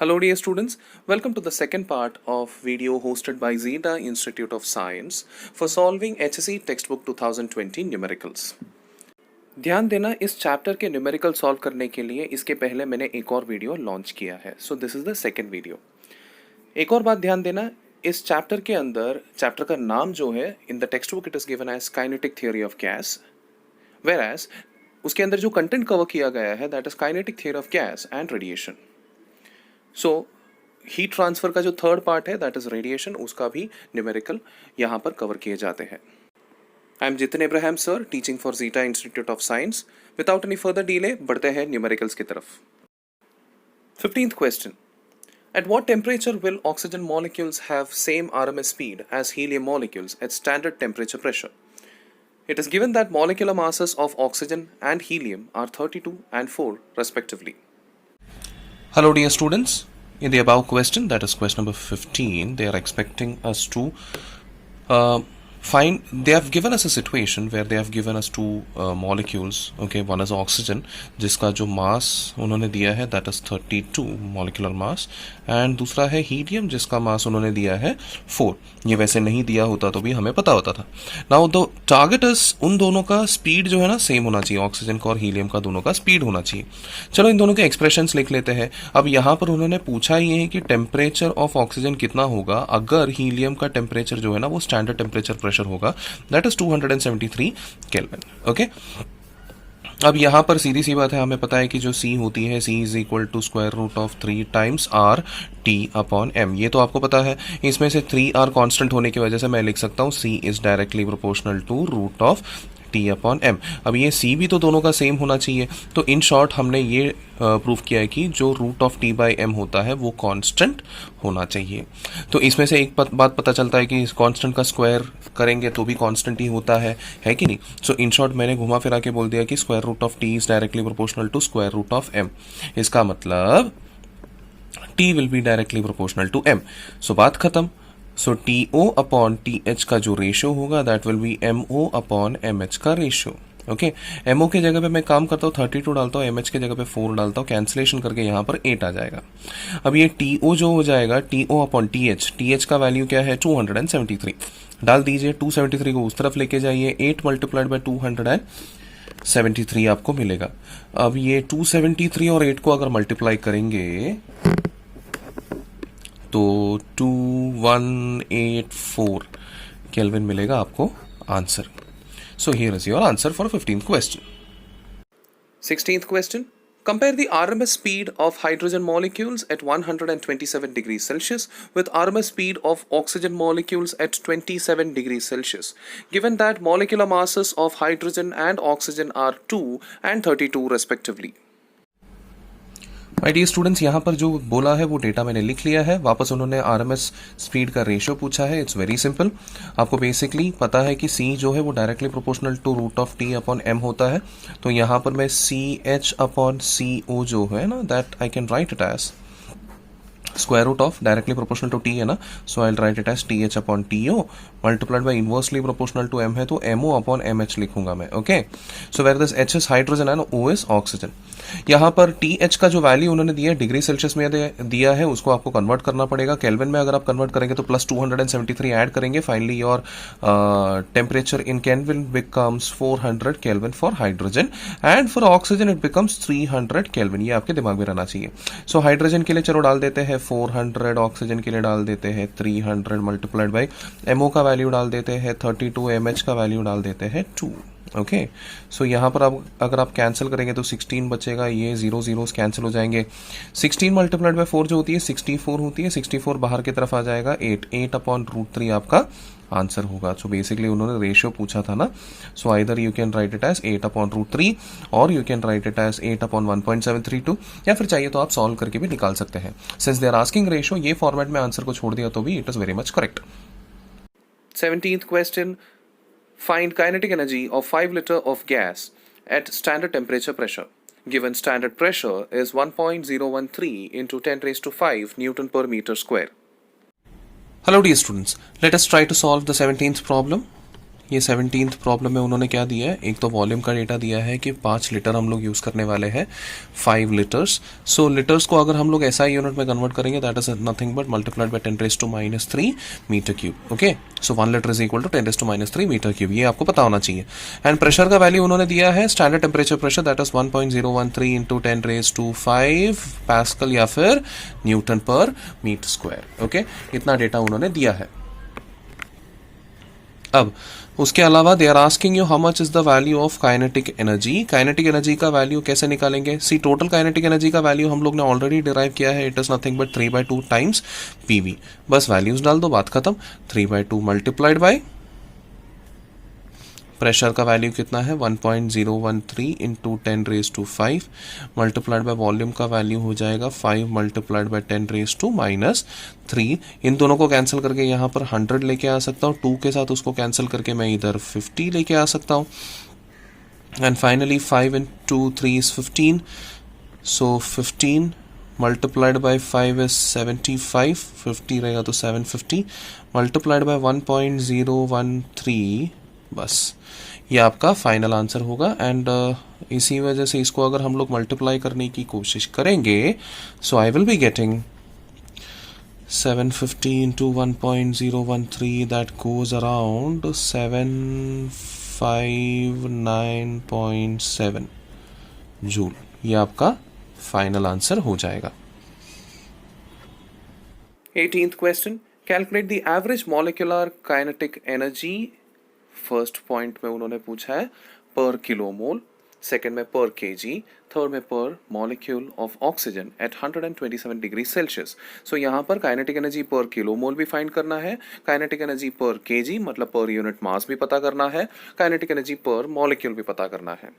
Hello dear students, welcome to the second part of video hosted by Zeta Institute of Science for solving HSC textbook 2020 numericals. ध्यान देना, इस chapter के numerical solve करने के लिए इसके पहले मैंने एक और वीडियो लॉन्च किया है, so this is the second video. एक और बात ध्यान देना, इस चैप्टर के अंदर चैप्टर का नाम जो है in the text book it is given as kinetic theory of gas, whereas उसके अंदर जो कंटेंट कवर किया गया है that is kinetic theory of gas and radiation. So heat transfer का जो थर्ड पार्ट है दैट इज रेडिएशन, उसका भी न्यूमेरिकल यहाँ पर कवर किए जाते हैं. I am Jitin Ibrahim sir, teaching for Zeta Institute of Science. Without any further delay बढ़ते हैं न्यूमेरिकल्स की तरफ. 15th question. At what temperature will oxygen molecules have same RMS speed as helium molecules at standard temperature pressure? It is given that molecular masses of oxygen and helium are 32 and 4 respectively. Hello dear students, in the above question, that is question number 15, they are expecting us to they have given us a situation where they have given us two molecules, okay, one is oxygen जिसका जो मास उन्होंने दिया है that is 32 molecular mass, and दूसरा है helium जिसका मास उन्होंने दिया है 4. ये वैसे नहीं दिया होता तो भी हमें पता होता था. नाउ द टारगेट इज उन दोनों का स्पीड जो है ना सेम होना चाहिए, ऑक्सीजन का और हीलियम का दोनों का स्पीड होना चाहिए. चलो इन दोनों के एक्सप्रेशंस लिख लेते हैं. अब यहाँ पर उन्होंने पूछा ये है कि टेम्परेचर ऑफ ऑक्सीजन कितना होगा अगर हीलियम का टेम्परेचर जो है ना वो स्टैंडर्ड टेम्परेचर प्रेशर होगा, दैट इज 273 केल्विन. ओके, अब यहाँ पर सीधी सी बात है, हमें पता है कि जो C होती है C is equal to square root of 3 times R T upon M. ये तो आपको पता है. इसमें से 3R कांस्टेंट होने की वजह से मैं लिख सकता हूँ C is directly proportional to root of T upon M. अब ये C भी तो दोनों का सेम होना चाहिए. तो इन शॉर्ट हमने ये प्रूफ किया है कि जो root of T by M होता है वो कांस्टेंट होना चाहिए. तो इसमें से एक बात पता चलता है कि कांस्टेंट का स्क्वायर करेंगे तो भी कांस्टेंट ही होता है कि नहीं. सो इन शॉर्ट मैंने घुमा फिरा के बोल दिया कि square root of T is directly proportional to square root of M. इसका मतलब T will be directly proportional to M. So बात खत्म. सो TO अपॉन TH का जो रेशियो होगा that will be MO upon MH का रेशियो. ओके, MO के जगह पे मैं काम करता हूँ 32 डालता हूँ, MH के जगह पे 4 डालता हूँ, कैंसिलेशन करके यहाँ पर 8 आ जाएगा. अब ये TO जो हो जाएगा TO अपॉन TH का वैल्यू क्या है 273. डाल दीजिए, 273 को उस तरफ लेके जाइए, 8 मल्टीप्लाइड बाई 273 आपको मिलेगा. अब ये 273 और 8 को अगर मल्टीप्लाई करेंगे तो 2184 केल्विन मिलेगा आपको answer. So here is your answer for 15th question. 16th question. Compare the RMS speed of hydrogen molecules at 127 degrees Celsius with RMS speed of oxygen molecules at 27 degrees Celsius, given that molecular masses of hydrogen and oxygen are 2 and 32 respectively. My dear students, यहाँ पर जो बोला है वो data मैंने लिख लिया है. वापस उन्होंने आरएमएस स्पीड का रेशियो पूछा है. It's very simple. आपको बेसिकली पता है कि C जो है वो directly proportional to root of T upon M होता है. तो यहाँ पर मैं CH अपॉन CO जो है ना that I can write it as square root of directly proportional to T है ना, so I write it as TH upon TO multiplied by inversely proportional to M है तो MO अपॉन MH लिखूंगा मैं. Okay, so where this H is hydrogen and O is oxygen. यहाँ पर TH का जो वैल्यू उन्होंने दिया है डिग्री सेल्सियस में दिया है, उसको आपको कन्वर्ट करना पड़ेगा. केल्विन में अगर आप कन्वर्ट करेंगे तो प्लस 273 ऐड करेंगे. Finally your temperature in kelvin becomes 400 kelvin for hydrogen and for oxygen it becomes 300 kelvin. ये आपके दिमाग में रहना चाहिए. सो हाइड्रोजन के लिए चलो डाल देते हैं 400, ऑक्सीजन के लिए डाल देते हैं 300 मल्टीप्लाइड बाई MO का वैल्यू डाल देते हैं 32, MH का वैल्यू डाल देते हैं 2. ओके, सो यहाँ पर अब अगर आप कैंसिल करेंगे तो 16 बचेगा, ये 0 0 कैंसिल हो जाएंगे. 16 मल्टीप्लाइड बाई 4 जो होती है 64 होती है. 64 बाहर की तरफ आ जाएगा 8 अपॉन रूट 3 आपका आंसर होगा. सो बेसिकली उन्होंने रेशियो पूछा था ना, so either you can write it as 8 upon root 3 और you can write it as 8 upon 1.732, या फिर चाहिए तो आप सॉल्व करके भी निकाल सकते हैं. Since they are asking ratio, ये फॉर्मेट में आंसर को छोड़ दिया तो भी it is very much correct. 17th question. Find kinetic energy of 5 liter of gas at standard temperature pressure. Given standard pressure is 1.013 into 10 raised to 5 Newton per meter square. Hello dear students, let us try to solve the 17th problem. ये 17th problem में उन्होंने क्या दिया है, एक तो volume का data दिया है कि 5 लीटर हम लोग यूज़ करने वाले हैं, 5 लीटर्स. सो लीटर्स को अगर हम लोग एसआई यूनिट में कन्वर्ट करेंगे that is nothing but multiplied by 10⁻³ metre cube. Okay, so 1 litre is equal to 10⁻³ metre cube. ये आपको पता होना चाहिए. एंड प्रेशर का वैल्यू उन्होंने दिया है standard temperature pressure that is 1.013 into 10⁻⁵ pascal या फिर newton per metre square. Okay, इतना डेटा उन्होंने दिया है. अब उसके अलावा they are asking you how much is the value of kinetic energy. Kinetic energy का वैल्यू कैसे निकालेंगे. सी, टोटल काइनेटिक एनर्जी का वैल्यू हम लोग ने ऑलरेडी डिराइव किया है. It is nothing but 3/2 times PV. बस वैल्यूज डाल दो, बात खत्म. 3/2 मल्टीप्लाइड बाय प्रेशर का वैल्यू कितना है 1.013 इंटू 10⁻⁵ मल्टीप्लाइड बाय वॉल्यूम का वैल्यू हो जाएगा 5 मल्टीप्लाइड बाय 10⁻⁻3. इन दोनों को कैंसिल करके यहाँ पर 100 लेके आ सकता हूँ. 2 के साथ उसको कैंसिल करके मैं इधर 50 लेके आ सकता हूँ. And finally 5 into 3 is 15. So 15 multiplied by 5 is 75. 50 रहेगा तो 750 मल्टीप्लाइड बाय 1.013. बस ये आपका फाइनल आंसर होगा. एंड इसी वजह से इसको अगर हम लोग मल्टीप्लाई करने की कोशिश करेंगे so I will be getting 750 into 1.013 that goes around 759.7 joule. ये आपका फाइनल आंसर हो जाएगा. 18th question. Calculate the average molecular kinetic energy. First point में उन्होंने पूछा है पर किलोमोल, सेकेंड में पर केजी, थर्ड में per molecule of oxygen at 127 degree Celsius. So यहाँ पर काइनेटिक एनर्जी पर किलोमोल भी फाइंड करना है, काइनेटिक एनर्जी पर केजी मतलब पर यूनिट मास भी पता करना है, काइनेटिक एनर्जी पर मॉलिक्यूल भी पता करना है.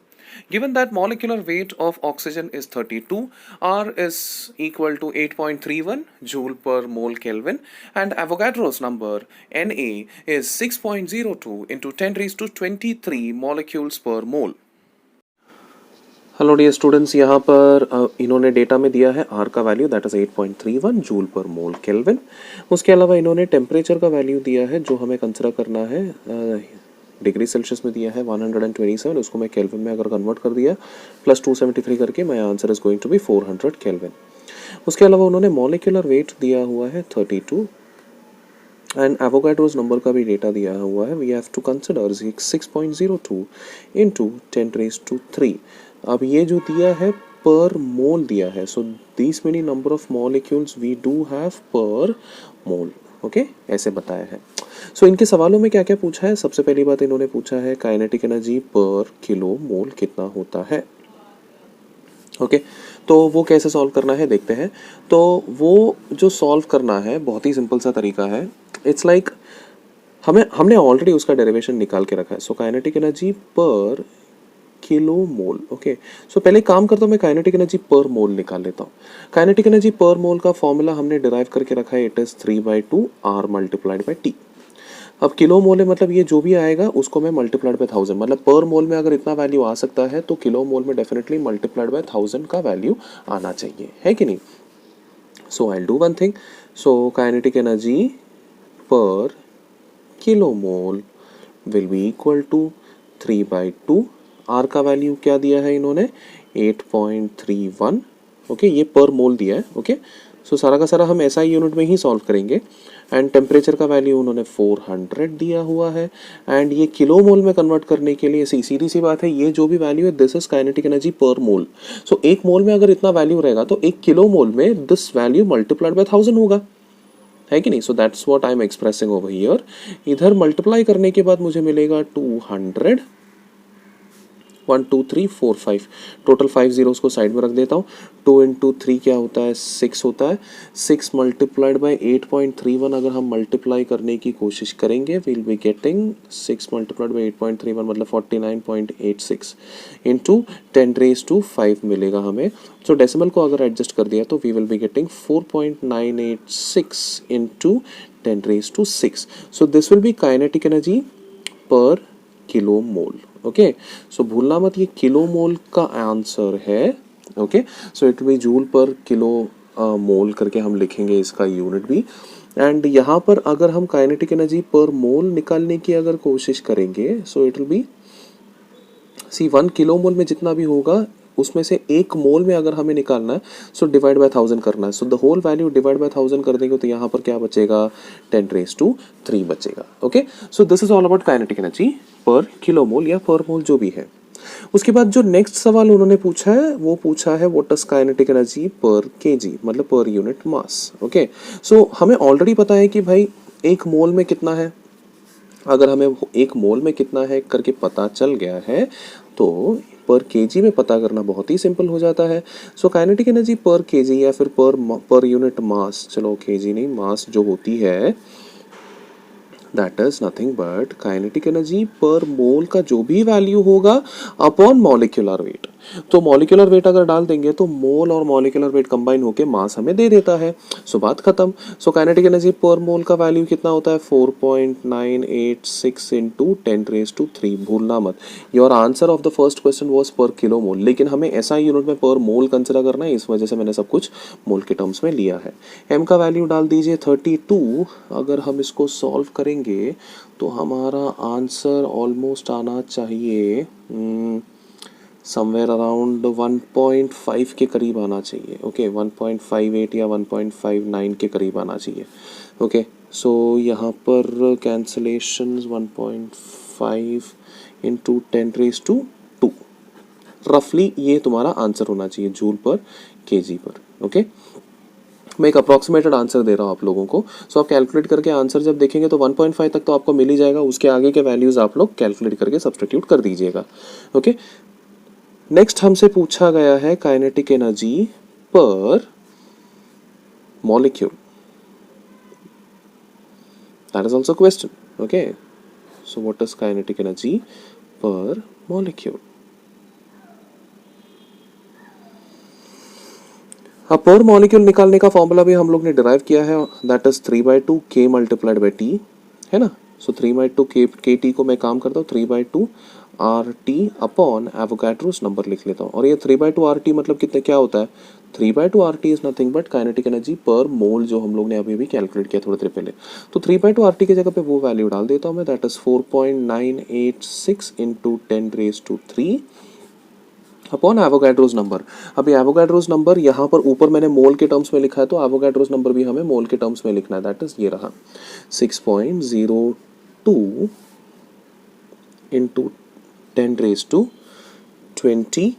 Given that molecular weight of oxygen is 32, R is equal to 8.31 joule per mole Kelvin, and Avogadro's number Na is 6.02 into 10⁻23 molecules per mole. Hello dear students, यहाँ पर इन्होंने डेटा में दिया है आर का वैल्यू दैट इज 8.31 जूल पर मोल kelvin. उसके अलावा इन्होंने टेम्परेचर का वैल्यू दिया है जो हमें कंसिडर करना है. डिग्री सेल्सियस में दिया है 127, उसको मैं केल्विन में अगर कन्वर्ट कर दिया प्लस 273 करके my answer is going to be 400 kelvin. उसके अलावा उन्होंने मॉलिक्यूलर वेट दिया हुआ है 32 एंड एवोगाड्रोस नंबर का भी डेटा दिया हुआ है. We have to consider 6.02 into 10⁻³ अब ये जो दिया है पर मोल दिया है. So this many number of molecules we do have per mole. Okay, ऐसे बताया है. सो इनके सवालों में क्या क्या पूछा है. सबसे पहली बात इन्होंने पूछा है काइनेटिक एनर्जी पर किलो मोल कितना होता है. ओके, तो वो कैसे सॉल्व करना है देखते हैं. तो वो जो सॉल्व करना है बहुत ही सिंपल सा तरीका है. इट्स लाइक हमने ऑलरेडी उसका डेरिवेशन निकाल के रखा है. सो kinetic energy per kilo mole. Okay, सो पहले काम करता हूँ, मैं काइनेटिक एनर्जी पर मोल निकाल लेता हूँ. काइनेटिक एनर्जी पर मोल का फॉर्मूला हमने डिराइव करके रखा है. It is 3/2 R multiplied by T. अब किलो मोल है मतलब ये जो भी आएगा उसको मैं मल्टीप्लाइड बाय 1000 मतलब पर मोल में अगर इतना वैल्यू आ सकता है तो किलो मोल में डेफिनेटली मल्टीप्लाइड बाय 1000 का वैल्यू आना चाहिए, है कि नहीं. So I will do one thing. So kinetic energy per kilo mole will be equal to 3/2. R का वैल्यू क्या दिया है इन्होंने 8.31. ओके, ये पर मोल दिया है. ओके, सो सारा का सारा हम एसआई यूनिट में ही सॉल्व करेंगे. एंड टेम्परेचर का वैल्यू उन्होंने 400 दिया हुआ है. एंड ये किलो मोल में कन्वर्ट करने के लिए सीधी सी बात है, ये जो भी वैल्यू है दिस इज काइनेटिक एनर्जी पर मोल. सो एक मोल में अगर इतना वैल्यू रहेगा तो एक किलो मोल में दिस वैल्यू मल्टीप्लाइड बाय 1000 होगा, है कि नहीं. So that's what I am expressing over here. इधर मल्टीप्लाई करने के बाद मुझे मिलेगा 200. 1 2 3 4 5 टोटल 5 जीरोस को साइड में रख देता हूँ. 2 इंटू 3 क्या होता है 6 होता है. 6 मल्टीप्लाइड बाय 8.31 अगर हम मल्टीप्लाई करने की कोशिश करेंगे will be getting 6 multiplied by 8.31 मतलब 49.86 इंटू 10⁻5 मिलेगा हमें. सो डेसिमल को अगर एडजस्ट कर दिया तो we will be getting 4.986 into 10⁻6. So this will be kinetic energy per kilo mole. Okay, so भूलना मत ये किलो मोल का आंसर है. Okay, so it be joule per kilo mole करके हम लिखेंगे इसका यूनिट भी। एंड यहाँ पर अगर हम काइनेटिक एनर्जी पर मोल निकालने की अगर कोशिश करेंगे, so it will be C 1 kilo mole में जितना भी होगा उसमें से 1 मोल में अगर हमें निकालना है, सो डिवाइड बाय 1000 करना है। So the whole value divide by 1000 कर देंगे तो यहाँ पर क्या बचेगा, 10⁻³ बचेगा। Okay, so this is all about kinetic energy per kilo मोल या पर मोल जो भी है। उसके बाद जो नेक्स्ट सवाल उन्होंने पूछा है वो पूछा है व्हाट इज काइनेटिक एनर्जी पर केजी, मतलब पर यूनिट मास। ओके, सो हमें ऑलरेडी पता है कि भाई 1 मोल में कितना है। अगर हमें 1 मोल में कितना है करके पता चल गया है तो पर केजी में पता करना बहुत ही सिंपल हो जाता है। सो काइनेटिक एनर्जी पर केजी या फिर पर यूनिट मास, चलो केजी नहीं, मास जो होती है that is nothing but kinetic energy पर मोल का जो भी वैल्यू होगा अपॉन मॉलिक्यूलर वेट। तो मॉलिक्यूलर वेट अगर डाल देंगे तो मोल और मॉलिक्यूलर वेट कंबाइन होकर मास हमें दे देता है। सो बात खत्म। सो काइनेटिक एनर्जी पर मोल का वैल्यू कितना होता है, 4.986 इंटू 10⁻³ भूलना मत। Your answer of the first question was पर किलो मोल, लेकिन हमें ऐसा यूनिट में पर मोल कंसिडर करना है, इस वजह से मैंने सब कुछ मोल के टर्म्स में लिया है। एम का वैल्यू डाल दीजिए 32। अगर हम इसको सॉल्व करेंगे तो हमारा आंसर ऑलमोस्ट आना चाहिए समवेयर अराउंड 1.5 के करीब आना चाहिए। ओके, 1.58 या 1.59 के करीब आना चाहिए। ओके, सो यहाँ पर कैंसलेशंस 1.5 इंटू 10⁻², रफली ये तुम्हारा आंसर होना चाहिए जूल पर केजी पर। ओके, मैं एक अप्रॉक्सीमेटेड आंसर दे रहा हूँ आप लोगों को। सो आप कैलकुलेट करके आंसर जब देखेंगे तो 1.5 तक तो आपको मिल ही जाएगा, उसके आगे के वैल्यूज आप लोग कैलकुलेट करके सब्स्टिट्यूट कर दीजिएगा। ओके, नेक्स्ट हमसे पूछा गया है काइनेटिक एनर्जी पर molecule, that is also question. Okay, so what is kinetic energy पर मॉलिक्यूल। अब पर मॉलिक्यूल निकालने का फॉर्मूला भी हम लोग ने डिराइव किया है, that is 3/2 K multiplied by T, है ना। सो 3/2 KT को मैं काम करता हूँ 3/2 RT अपॉन एवोगाड्रोस नंबर लिख लेता हूँ। और ये 3/2 RT मतलब कितने, क्या होता है, 3/2 RT is nothing but kinetic energy पर मोल, जो हम लोग ने अभी भी कैलकुलेट किया थोड़ी देर पहले। तो 3/2 RT की जगह पे वो वैल्यू डाल देता हूँ मैं, that is 4.986 into 10⁻³ upon Avogadro's number. अभी एवोगाड्रोस नंबर यहाँ पर ऊपर मैंने मोल के टर्म्स में लिखा है, तो एवोगाड्रोस नंबर भी हमें मोल के टर्म्स में लिखना है, दैट इज ये रहा 6.02 इंटू 10⁻23।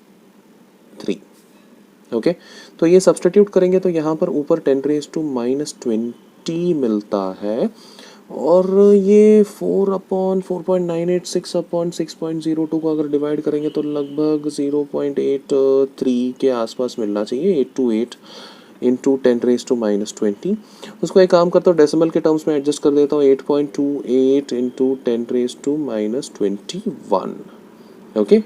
ओके, तो ये सब्सटीट्यूट करेंगे तो यहाँ पर ऊपर 10⁻⁻20 मिलता है, और ये 4/4.986 अपॉन 6.02 को अगर डिवाइड करेंगे तो लगभग 0.83 के आसपास मिलना चाहिए, 828 इंटू 10⁻⁻20। उसको एक काम करता हूँ डेसिमल के टर्म्स में एडजस्ट कर देता हूँ, 8.28 इंटू 10⁻⁻21। ओके,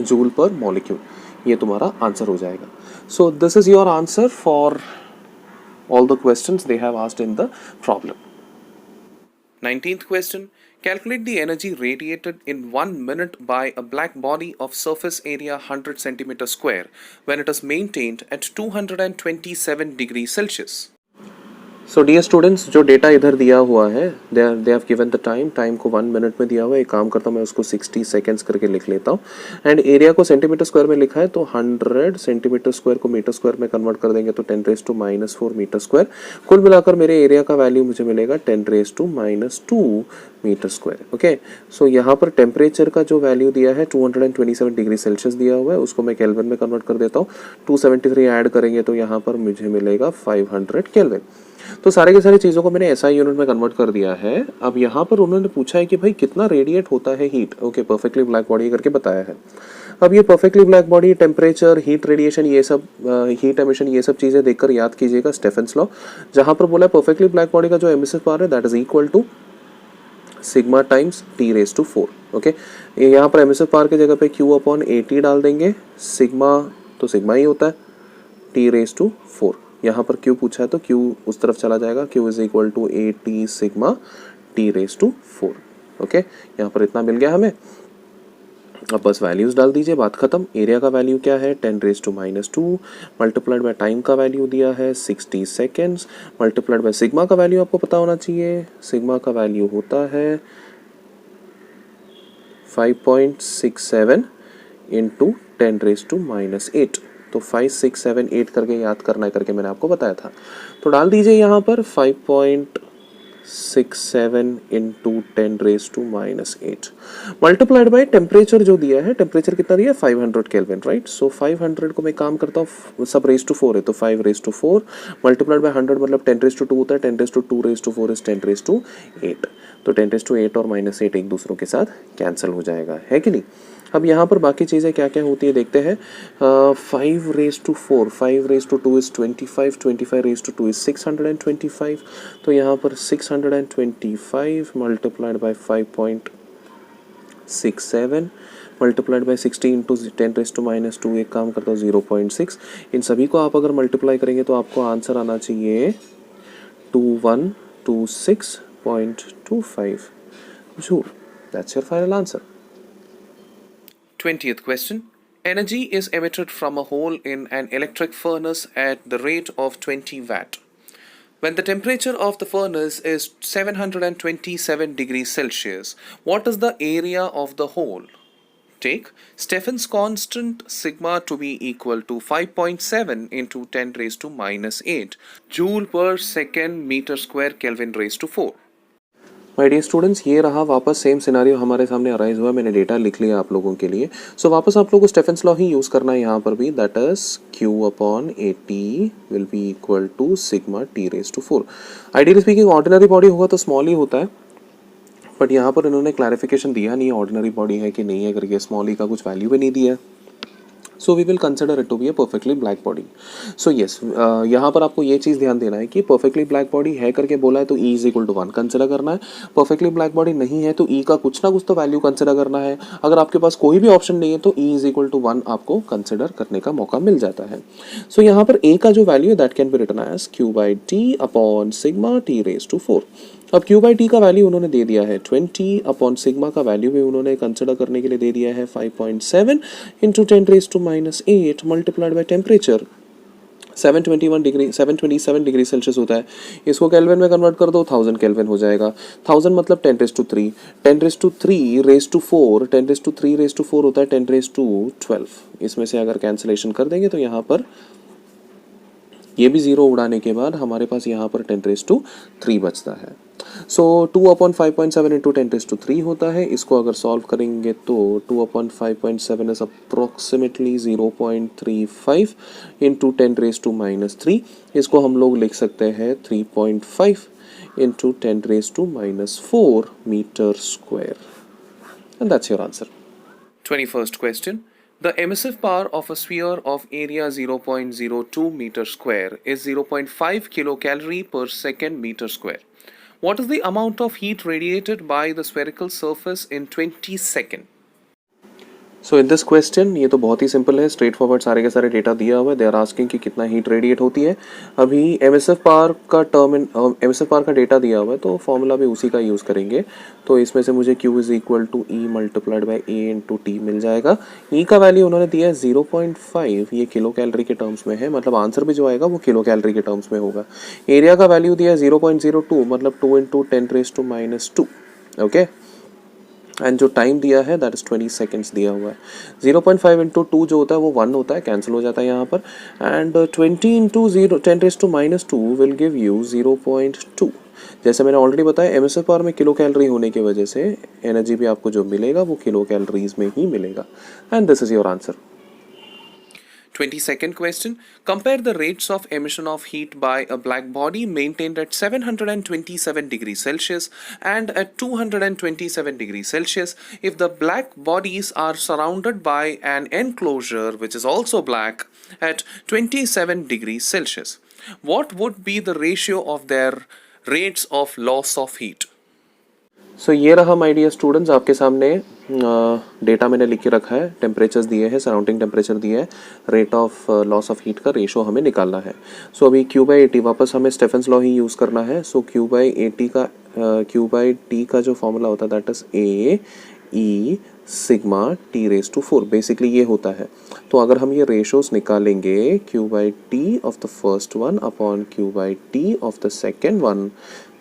जूल पर मॉलिक्यूल, ये तुम्हारा आंसर हो जाएगा। So this is your answer for all the questions they have asked in the problem. 19th question. Calculate the energy radiated in 1 minute by a black body of surface area 100 centimeter square when it is maintained at 227 degrees Celsius. So dear students, जो data इधर दिया हुआ है, they have given the time को 1 minute में दिया हुआ है। एक काम करता हूँ मैं उसको 60 सेकेंड्स करके लिख लेता हूँ। एंड एरिया को सेंटीमीटर स्क्वायर में लिखा है, तो 100 सेंटीमीटर स्क्वायर को मीटर स्क्वायर में कन्वर्ट कर देंगे तो 10⁻⁻4 मीटर स्क्वायर। कुल मिलाकर मेरे एरिया का वैल्यू मुझे मिलेगा 10⁻⁻2 मीटर स्क्वायर। ओके, सो यहाँ पर टेम्परेचर का जो वैल्यू दिया है 227 डिग्री सेल्सियस दिया हुआ है, उसको मैं केल्विन में कन्वर्ट कर देता हूँ। 273 ऐड करेंगे तो यहाँ पर मुझे मिलेगा 500 केल्विन। तो सारे के सारी चीज़ों को मैंने एसआई यूनिट में कन्वर्ट कर दिया है। अब यहाँ पर उन्होंने पूछा है कि भाई कितना रेडिएट होता है heat. Okay, perfectly black body करके बताया है। अब ये perfectly black body, temperature, heat radiation, ये सब हीट एमिशन, ये सब चीज़ें देखकर याद कीजिएगा स्टेफेंस लॉ, जहाँ पर बोला है परफेक्टली ब्लैक बॉडी का जो एमिसिव पावर है that is equal to sigma times T⁻⁴। Okay, यहाँ पर एमिसिव पावर की जगह पे Q/AT डाल देंगे। सिग्मा तो सिग्मा ही होता है, T⁻⁴। यहाँ पर Q पूछा है तो Q उस तरफ चला जाएगा, Q is equal to AT sigma T⁻⁴। Okay, यहाँ पर इतना मिल गया हमें। अब बस वैल्यूज़ डाल दीजिए, बात ख़त्म। एरिया का वैल्यू क्या है 10⁻⁻2 मल्टीप्लाइड बाय टाइम का वैल्यू दिया है 60 सेकेंड्स मल्टीप्लाइड बाय सिग्मा का वैल्यू आपको पता होना चाहिए। सिग्मा का वैल्यू होता है 5.67 इंटू 10⁻⁻8। तो 5, 6, 7, 8 करके याद करना है करके मैंने आपको बताया था। तो डाल दीजिए यहाँ पर 5.67 इंटू 10⁻⁻8 मल्टीप्लाइड बाय टेम्परेचर जो दिया है, टेम्परेचर कितना दिया है 500 केल्विन, राइट। सो 500 को मैं काम करता हूँ, सब रेज टू 4 है तो 5⁻4 मल्टीप्लाइड बाय 100 मतलब 10⁻2 होता है, 10⁻2⁻4 इज 10⁻8। तो 10⁻8 और -8 एक दूसरों के साथ कैंसिल हो जाएगा, है कि नहीं। अब यहाँ पर बाकी चीज़ें क्या क्या होती है देखते हैं। 5⁻4 5⁻2 इज 25, 25⁻2 इज 625। तो यहाँ पर 625 multiplied by 5.67 multiplied by 60 into 10⁻⁻2 एक काम करता हूँ 0.6। इन सभी को आप अगर मल्टीप्लाई करेंगे तो आपको आंसर आना चाहिए 2126.25 joule. That's your final answer. 20th question. Energy is emitted from a hole in an electric furnace at the rate of 20 watt. When the temperature of the furnace is 727 degrees Celsius, what is the area of the hole? Take Stephen's constant sigma to be equal to 5.7 into 10⁻⁻8 joule per second meter square Kelvin raised to 4. My dear students, ये रहा वापस same scenario हमारे सामने arise हुआ। मैंने data लिख लिया आप लोगों के लिए। सो वापस आप लोगों को स्टेफेंस लॉ ही यूज़ करना है यहाँ पर भी, that is Q/AT will be equal to sigma T⁻⁴। Ideally speaking ordinary body होगा तो स्मॉल ही होता है, बट यहाँ पर इन्होंने क्लैरिफिकेशन दिया नहीं ऑर्डिनरी बॉडी है कि नहीं है करके, स्मॉल ही का कुछ वैल्यू भी नहीं दिया। So we will consider it to be a perfectly black body. So yes, यहाँ पर आपको ये चीज़ ध्यान देना है कि परफेक्टली ब्लैक बॉडी है करके बोला है तो E is equal to 1 consider करना है। परफेक्टली ब्लैक बॉडी नहीं है तो E का कुछ ना कुछ तो वैल्यू कंसिडर करना है। अगर आपके पास कोई भी ऑप्शन नहीं है तो E इज इक्वल टू 1 आपको कंसिडर करने का मौका मिल जाता है। सो यहाँ पर A का जो वैल्यू है that can be written as Q/T upon sigma T⁻⁴। अब Q/T का वैल्यू उन्होंने दे दिया है 20 अपॉन सिग्मा का वैल्यू भी उन्होंने कंसिडर करने के लिए दे दिया है 5.7 into 10⁻⁻8 multiplied by temperature 727 degree Celsius होता है। इसको केल्विन में कन्वर्ट कर दो 1000 केल्विन हो जाएगा। 1000 मतलब 10⁻3 10⁻3 रेज टू 4 होता है 10⁻12। इसमें से अगर कैंसिलेशन कर देंगे तो यहाँ पर ये भी जीरो उड़ाने के बाद हमारे पास यहाँ पर 10⁻3 बचता है। सो 2/5.7 इंटू 10⁻3 होता है। इसको अगर सॉल्व करेंगे तो 2/5.7 इज अप्रोक्सीमेटली 0.35 इंटू 10⁻⁻3। इसको हम लोग लिख सकते हैं 3.5 इंटू 10⁻⁻4 metre square, and that's your answer. 21st question. The emissive power of a sphere of area 0.02 meter square is 0.5 kilocalorie per second meter square. What is the amount of heat radiated by the spherical surface in 20 seconds? So in this question ये तो बहुत ही simple है, straight forward सारे के सारे data दिया हुआ है। दे आर आस्किंग कि कितना हीट रेडिएट होती है। अभी एमिसिव पावर का एमिसिव पावर का डेटा दिया हुआ है तो फॉर्मूला भी उसी का यूज़ करेंगे। तो इसमें से मुझे Q is equal to E multiplied by A into T मिल जाएगा। E का वैल्यू उन्होंने दिया है 0.5, ये किलो कैलोरी के टर्म्स में है, मतलब आंसर भी जो आएगा वो किलो कैलोरी के टर्म्स में होगा। एरिया का वैल्यू दिया है 0.02 मतलब 2 इंटू 10⁻², ओके। एंड जो टाइम दिया है दैट इज 20 सेकेंड्स दिया हुआ है। 0.5 इंटू 2 जो होता है वो 1 होता है, कैंसिल हो जाता है यहाँ पर। And 20 into 10⁻² will give you 0.2। जैसे मैंने ऑलरेडी बताया एमिसिव पावर में किलो कैलोरी होने की वजह से एनर्जी भी आपको जो मिलेगा वो किलो कैलोरीज में ही मिलेगा, and this is your answer. 22nd question. Compare the rates of emission of heat by a black body maintained at 727 degrees Celsius and at 227 degrees Celsius if the black bodies are surrounded by an enclosure which is also black at 27 degrees Celsius. What would be the ratio of their rates of loss of heat? सो ये रहा my dear students आपके सामने data मैंने लिख के रखा है, temperatures दिए हैं, सराउंडिंग टेम्परेचर दिया है, rate of loss of heat का रेशो हमें निकालना है। सो अभी Q/AT वापस हमें स्टेफेंस लॉ ही यूज़ करना है। सो Q/T का जो फॉर्मूला होता है that is A E sigma T raise to 4, basically ये होता है। तो अगर हम ये रेशोज निकालेंगे Q by T of the first one upon Q by T of the second one,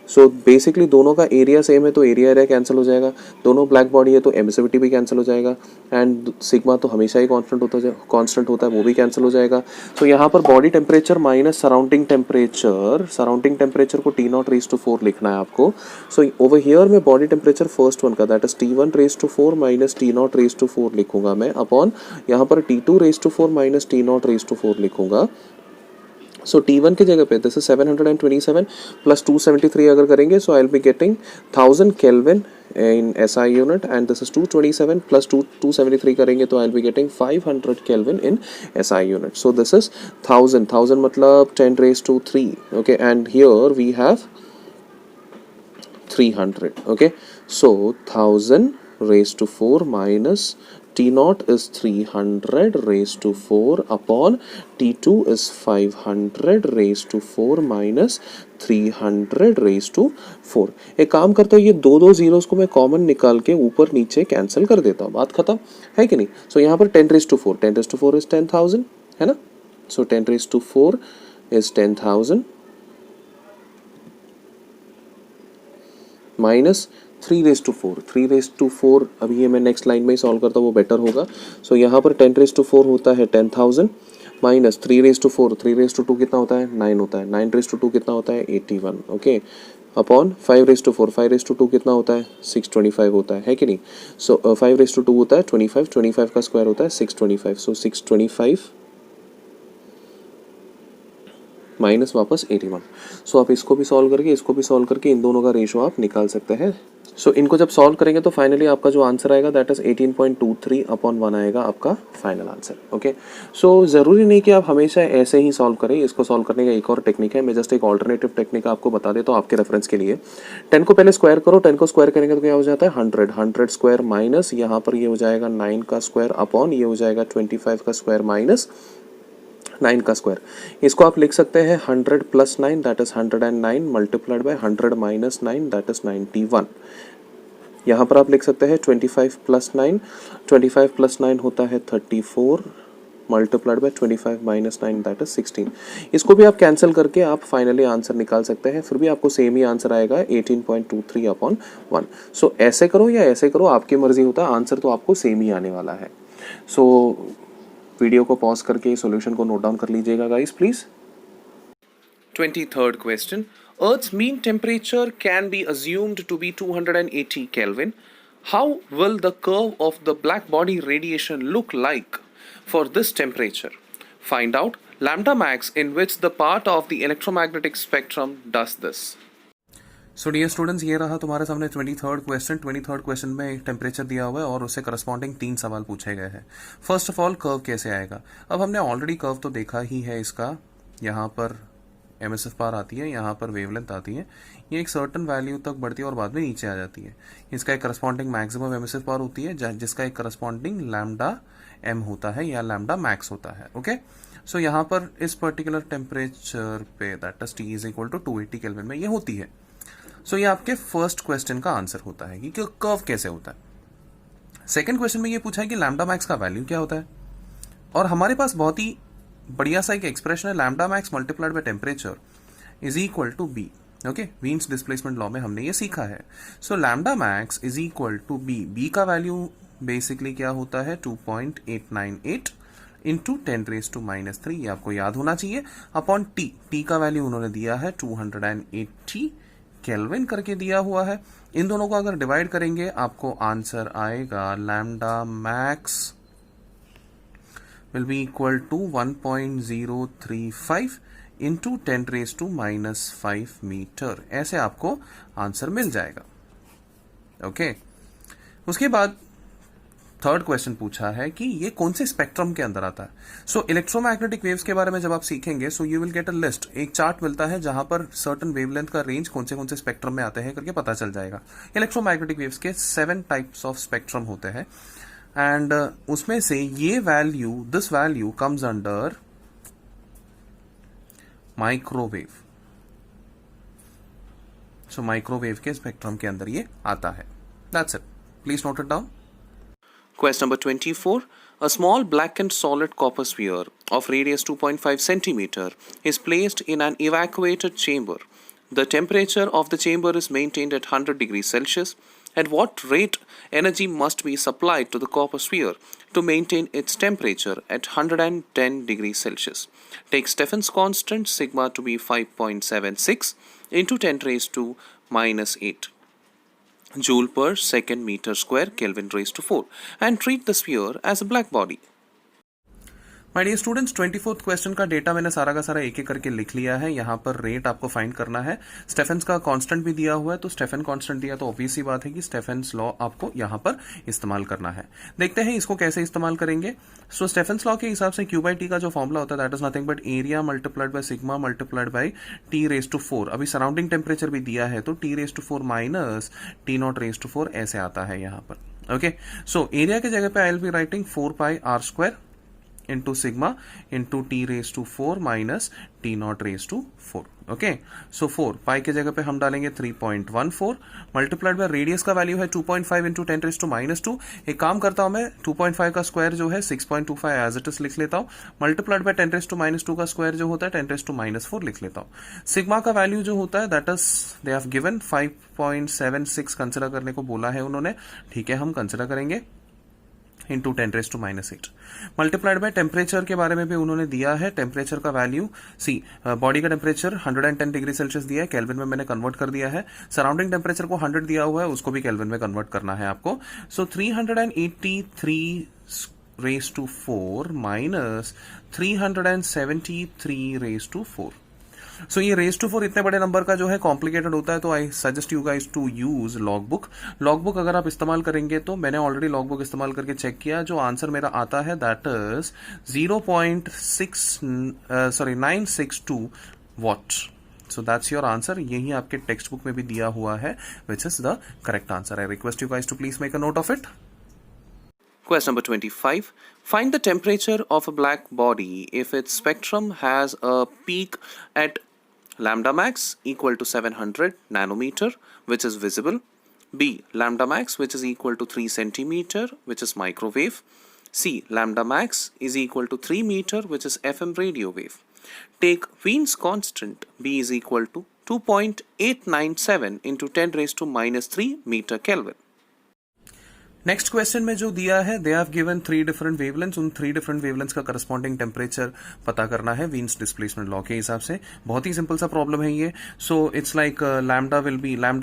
so basically दोनों का एरिया सेम है तो एरिया एरिया कैंसिल हो जाएगा, दोनों ब्लैक बॉडी है तो एमिसिविटी भी कैंसिल हो जाएगा, एंड सिग्मा तो हमेशा ही कांस्टेंट होता है वो भी कैंसिल हो जाएगा। सो यहाँ पर body temperature minus surrounding temperature को टी नॉट रेज टू 4 लिखना है आपको। सो ओवर हियर में बॉडी टेम्परेचर फर्स्ट वन का that is T1 raise to 4 minus T nought raise to 4 लिखूंगा मैं, अपॉन यहाँ पर T2 raise to 4 minus T nought raise to 4 लिखूंगा। सो T1 की जगह पे दिस इज 727 प्लस 273 अगर करेंगे, so I will be getting 1000 kelvin in SI unit, and this is 227 plus 273 करेंगे तो I'll be getting 500 Kelvin in SI unit. So this is 1000 मतलब 10 raised to 3, okay, and here we have 300, okay. So 1000 raised to 4 minus T naught is 300 raised to 4 upon T2 is 500 raised to 4 minus 300 raised to 4। एक काम करता हूँ, ये दो zeros को मैं common निकाल के ऊपर नीचे कैंसिल कर देता हूँ, बात खत्म है कि नहीं। सो यहाँ पर 10 raised to 4, 10 raised to 4 is 10,000 है ना। So 10 raised to 4 is 10,000 minus 3 raise to 4, 3 raise to 4 अभी ये मैं नेक्स्ट लाइन में ही सॉल्व करता हूँ वो बेटर होगा। सो यहाँ पर 10 रेज टू 4 होता है 10,000 minus 3 raise to 4, 3 raise to 2 कितना होता है 9 होता है, 9 रेज टू 2 कितना होता है 81, okay, upon 5 raise to 4, 5 raise to 2 कितना होता है 625 होता है कि नहीं। सो 5 रेज टू 2 होता है 25, 25 का स्क्वायर होता है 625, सो 625 माइनस वापस 81। सो आप इसको भी सॉल्व करके इन दोनों का रेशो आप निकाल सकते हैं। सो इनको जब सॉल्व करेंगे तो फाइनली आपका जो आंसर आएगा दैट इज 18.23 अपॉन 1 आएगा आपका फाइनल आंसर, ओके। सो ज़रूरी नहीं कि आप हमेशा ऐसे ही सॉल्व करें, इसको सॉल्व करने का एक और टेक्निक है, मैं जस्ट एक ऑल्टरनेटिव टेक्निक आपको बता देता हूँ आपके रेफरेंस के लिए। 10 को पहले स्क्वायर करो, 10 को स्क्वायर करेंगे तो क्या हो जाता है 100 स्क्वायर माइनस यहाँ पर ये हो जाएगा 9 का स्क्वायर अपॉन ये हो जाएगा 25 का स्क्वायर माइनस 9 का स्क्वायर। इसको आप लिख सकते हैं 100 plus 9 that is 109 multiplied by 100 minus 9 that is 91। यहाँ पर आप लिख सकते हैं 25 प्लस 9 होता है 34 multiplied by 25 minus 9 that is 16। इसको भी आप कैंसिल करके आप फाइनली आंसर निकाल सकते हैं, फिर भी आपको सेम ही आंसर आएगा 18.23 अपॉन 1। सो ऐसे करो या ऐसे करो आपकी मर्जी होता है, आंसर तो आपको सेम ही आने वाला है। सो वीडियो को पॉज करके सॉल्यूशन को नोट डाउन कर लीजिएगा guys please. 23rd question. Earth's mean temperature can be assumed to be 280 Kelvin. How will the curve of the black body radiation look like for this temperature? Find out lambda max in which the part of the electromagnetic spectrum does this. So dear students, ये रहा तुम्हारे सामने 23rd question. 23rd question में एक temperature दिया हुआ है और उससे करस्पॉन्डिंग 3 सवाल पूछे गए हैं। फर्स्ट ऑफ ऑल कर्व कैसे आएगा। अब हमने ऑलरेडी कर्व तो देखा ही है इसका, यहाँ पर MSF पार आती है, यहाँ पर वेवलेंथ आती है, ये एक सर्टन वैल्यू तक बढ़ती है और बाद में नीचे आ जाती है। इसका एक करस्पॉन्डिंग मैक्सिमम MSF पार होती है जिसका एक करस्पॉन्डिंग लैम्डा एम होता है या लैम्डा मैक्स होता है, ओके। सो यहाँ पर इस पर्टिकुलर टेम्परेचर पे that is T is equal to 280 kelvin में ये होती है। सो ये आपके फर्स्ट क्वेश्चन का आंसर होता है कि कर्व कैसे होता है। सेकंड क्वेश्चन में ये पूछा है कि लैम्डा मैक्स का वैल्यू क्या होता है, और हमारे पास बहुत ही बढ़िया सा एक एक्सप्रेशन है, lambda max multiplied by temperature is equal to b, okay. Wien's displacement law में हमने ये सीखा है। So lambda max is equal to b का वैल्यू बेसिकली क्या होता है 2.898 इंटू 10 रेज टू माइनस 3, ये आपको याद होना चाहिए, अपॉन टी का वैल्यू उन्होंने दिया है 280 केल्विन करके दिया हुआ है। इन दोनों को अगर डिवाइड करेंगे आपको आंसर आएगा lambda max will be equal to 1.035 into 10 raise to minus 5 metre, ऐसे आपको आंसर मिल जाएगा, ओके। उसके बाद थर्ड क्वेश्चन पूछा है कि ये कौन से स्पेक्ट्रम के अंदर आता है। सो इलेक्ट्रोमैग्नेटिक वेव्स के बारे में जब आप सीखेंगे so you will get a list, एक चार्ट मिलता है जहां पर सर्टन वेवलेंथ का रेंज कौन से स्पेक्ट्रम में आते हैं करके पता चल जाएगा। इलेक्ट्रोमैग्नेटिक वेव्स के 7 टाइप्स ऑफ स्पेक्ट्रम होते हैं, एंड उसमें से ये value, this value comes under microwave. So microwave के स्पेक्ट्रम के अंदर ये आता है। That's it, please note it down. Question number 24. A small blackened solid copper sphere of radius 2.5 centimeter is placed in an evacuated chamber. The temperature of the chamber is maintained at 100 degrees Celsius. At what rate energy must be supplied to the copper sphere to maintain its temperature at 110 degrees Celsius? Take Stephen's constant sigma to be 5.76 into 10 raised to minus 8 joule per second meter square Kelvin raised to 4 and treat the sphere as a black body. My dear students 24th question का data मैंने सारा का सारा एक एक करके लिख लिया है। यहाँ पर रेट आपको फाइंड करना है। स्टेफेंस का कांस्टेंट भी दिया हुआ है, तो स्टेफेन कांस्टेंट दिया तो ऑब्वियस ही बात है कि स्टेफेंस लॉ आपको यहाँ पर इस्तेमाल करना है। देखते हैं इसको कैसे इस्तेमाल करेंगे। सो स्टेफेंस लॉ के हिसाब से क्यू बाई टी का जो फॉर्मुला होता है that is nothing but area multiplied by sigma multiplied by T raise to 4। अभी सराउंडिंग टेम्परेचर भी दिया है तो T raise to 4 minus T nought raise to 4 ऐसे आता है यहाँ पर। ओके, सो एरिया की जगह पे I will be writing 4 pi r square into sigma into t raised to 4 minus t naught raised to 4. Okay, सो 4 पाई के जगह पे हम डालेंगे 3.14 मल्टीप्लाइड बाय रेडियस का वैल्यू है 2.5 इंटू 10 रेज टू -2। एक काम करता हूं मैं 2.5 का स्क्वायर जो है 6.25 एज इट इज लिख लेता हूं, मल्टीप्लाइड बाय 10 रेज टू -2 का स्क्वायर जो होता है 10 रेज टू -4 लिख लेता हूं। सिग्मा का वैल्यू जो होता है that is they have given 5.76 consider करने को बोला है उन्होंने। ठीक है, हम कंसिडर करेंगे into 10 raise to -8 multiplied by temperature के बारे में भी उन्होंने दिया है। टेम्परेचर का वैल्यू सी बॉडी का टेम्परेचर 110 डिग्री सेल्सियस दिया है, केल्विन में मैंने कन्वर्ट कर दिया है। सराउंडिंग टेम्परेचर को 100 दिया हुआ है, उसको भी केल्विन में कन्वर्ट करना है आपको। So 383 raise to 4 minus 373 raise to 4। So ये रेज टू 4 इतने बड़े नंबर का जो है कॉम्प्लिकेटेड होता है, तो I suggest you guys to use log book. Log book अगर आप इस्तेमाल करेंगे तो मैंने ऑलरेडी लॉग बुक इस्तेमाल करके चेक किया, जो आंसर मेरा आता है that is 962 watt. So that's your answer. यही आपके टेक्स्ट बुक में भी दिया हुआ है which is the correct answer. I request you guys to please make a note of it. Question number 25. Find the temperature of a black body if its spectrum has a peak at lambda max equal to 700 nanometer, which is visible. B. Lambda max, which is equal to 3 centimeter, which is microwave. C. Lambda max is equal to 3 meter, which is FM radio wave. Take Wien's constant. B is equal to 2.897 into 10 raised to -3 meter Kelvin. Next question में जो दिया है they have given 3 different wavelengths, उन 3 different wavelengths का corresponding temperature पता करना है वीन्स displacement law के हिसाब से। बहुत ही सिंपल सा प्रॉब्लम है ये। So it's like lambda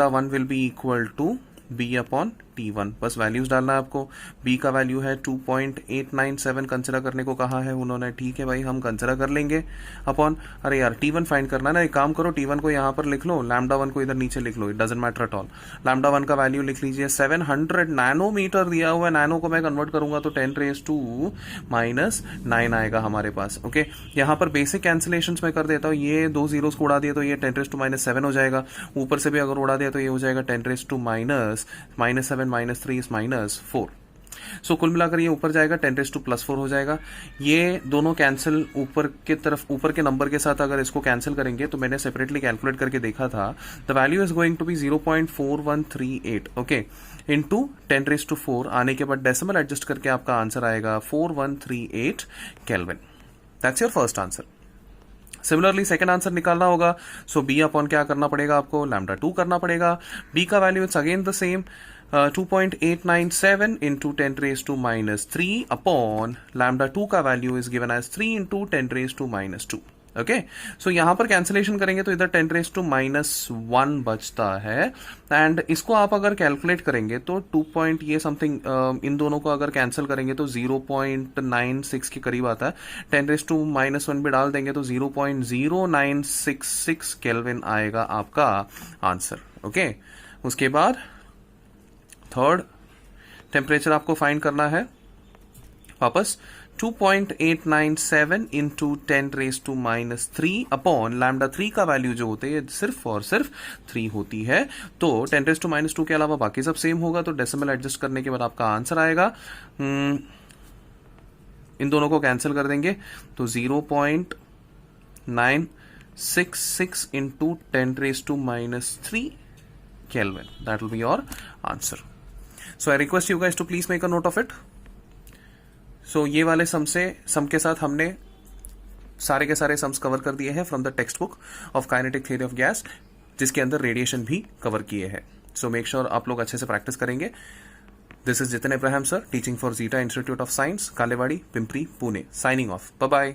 1 will be equal to b upon T1, बस वैल्यूज डालना है आपको। B का वैल्यू है 2.897 कंसिडर करने को कहा है उन्होंने। ठीक है भाई, हम कंसिडर कर लेंगे अपॉन, अरे यार T1 फाइंड करना ना, एक काम करो T1 को यहाँ पर लिख लो, लैम्डा 1 को इधर नीचे लिख लो, it doesn't matter at all. Lambda 1 का वैल्यू लिख लीजिए 700 नैनोमीटर दिया हुआ है, नैनो को मैं कन्वर्ट करूंगा तो 10 रेज टू -9 आएगा हमारे पास। ओके, यहाँ पर बेसिक कैंसिलेशन मैं कर देता हूँ, ये 2 जीरोस को उड़ा दिया तो ये 10 रेज टू -7 हो जाएगा, ऊपर से भी अगर उड़ा दिया तो ये हो जाएगा 10 रेज टू -7 -3 इज -4। सो कुल मिलाकर ये ऊपर जाएगा 10 रेज टू +4 हो जाएगा। ये दोनों कैंसिल ऊपर के तरफ, ऊपर के नंबर के साथ अगर इसको कैंसिल करेंगे तो मैंने सेपरेटली कैलकुलेट करके देखा था, the value is going to be 0.4138 okay into 10 raise to 4 आने के बाद डेसिमल एडजस्ट करके आपका आंसर आएगा 4138 kelvin. That's your first answer. Similarly second answer निकालना होगा, सो बी अपॉन क्या करना पड़ेगा आपको, लैम्डा 2 करना पड़ेगा। बी का value it's again the same 2.897 into 10 raised to -3 upon lambda 2 का value is given as 3 into 10 raised to -2। Okay, so यहां पर कैंसिलेशन करेंगे तो इधर 10 रेज टू -1 बचता है, एंड इसको आप अगर कैलकुलेट करेंगे तो 2 पॉइंट ये समथिंग, इन दोनों को अगर कैंसिल करेंगे तो 0.96 के करीब आता है। 10 रेज टू -1 भी डाल देंगे तो 0.0966 केल्विन आएगा आपका आंसर। ओके, उसके बाद थर्ड टेम्परेचर आपको फाइंड करना है वापस 2.897 into 10 raise to -3 upon lambda 3 का वैल्यू जो होते हैं सिर्फ और सिर्फ 3 होती है, तो 10 रेज टू -2 के अलावा बाकी सब सेम होगा, तो डेसिमल एडजस्ट करने के बाद आपका आंसर आएगा, इन दोनों को कैंसिल कर देंगे तो 0.966 into 10 raise to -3 Kelvin. That will be your answer. So I request you guys to please make a note of it. सो ये वाले सम के साथ हमने सारे के सारे सम्स कवर कर दिए हैं from the text book of kinetic theory of gas, जिसके अंदर रेडिएशन भी कवर किए हैं. सो मेक श्योर आप लोग अच्छे से प्रैक्टिस करेंगे. This is Jitin Ibrahim sir, teaching for Zeta Institute of Science, Kalewadi, Pimpri, Pune, signing off. Bye bye.